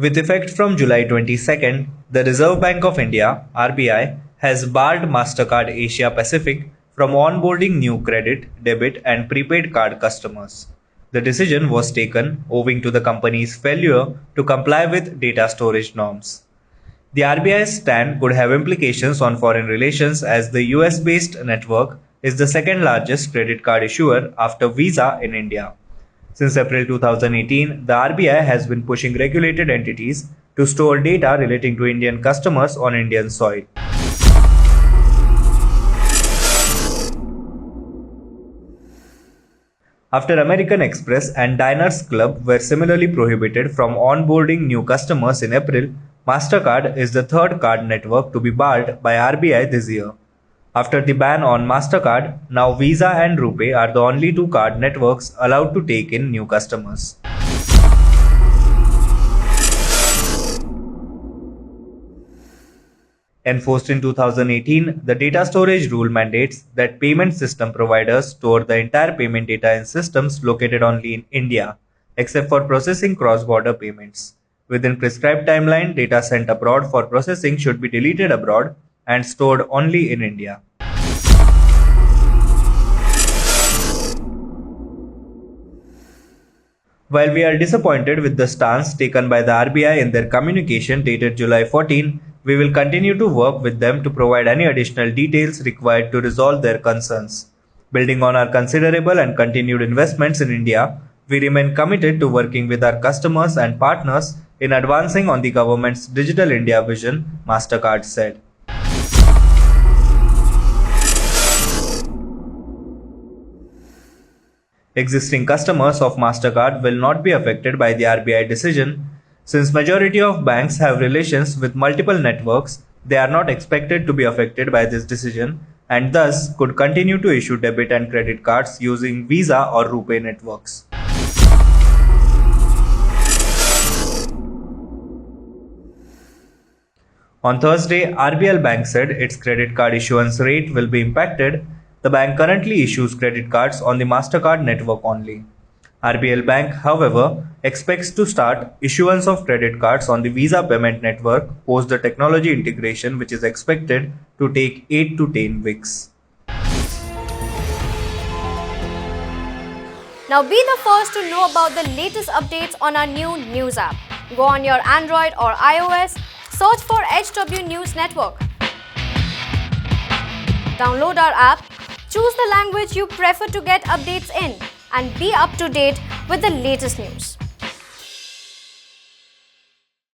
With effect from July 22nd, the Reserve Bank of India (RBI) has barred Mastercard Asia Pacific from onboarding new credit, debit, and prepaid card customers. The decision was taken owing to the company's failure to comply with data storage norms. The RBI's stand could have implications on foreign relations as the US based network is the second largest credit card issuer after Visa in India. Since April 2018, the RBI has been pushing regulated entities to store data relating to Indian customers on Indian soil. After American Express and Diners Club were similarly prohibited from onboarding new customers in April, Mastercard is the third card network to be barred by RBI this year. After the ban on Mastercard, now Visa and RuPay are the only two card networks allowed to take in new customers. Enforced in 2018, the data storage rule mandates that payment system providers store the entire payment data in systems located only in India, except for processing cross-border payments. Within prescribed timeline, data sent abroad for processing should be deleted abroad and stored only in India. While we are disappointed with the stance taken by the RBI in their communication dated July 14, we will continue to work with them to provide any additional details required to resolve their concerns. Building on our considerable and continued investments in India, we remain committed to working with our customers and partners in advancing on the government's Digital India vision, Mastercard said. Existing customers of Mastercard will not be affected by the RBI decision. Since majority of banks have relations with multiple networks, they are not expected to be affected by this decision and thus could continue to issue debit and credit cards using Visa or RuPay networks. On Thursday, RBL Bank said its credit card issuance rate will be impacted. The bank currently issues credit cards on the Mastercard network only. RBL Bank, however, expects to start issuance of credit cards on the Visa payment network post the technology integration, which is expected to take 8 to 10 weeks. Now be the first to know about the latest updates on our new news app. Go on your Android or iOS, search for HW News Network. Download our app, choose the language you prefer to get updates in, and be up to date with the latest news.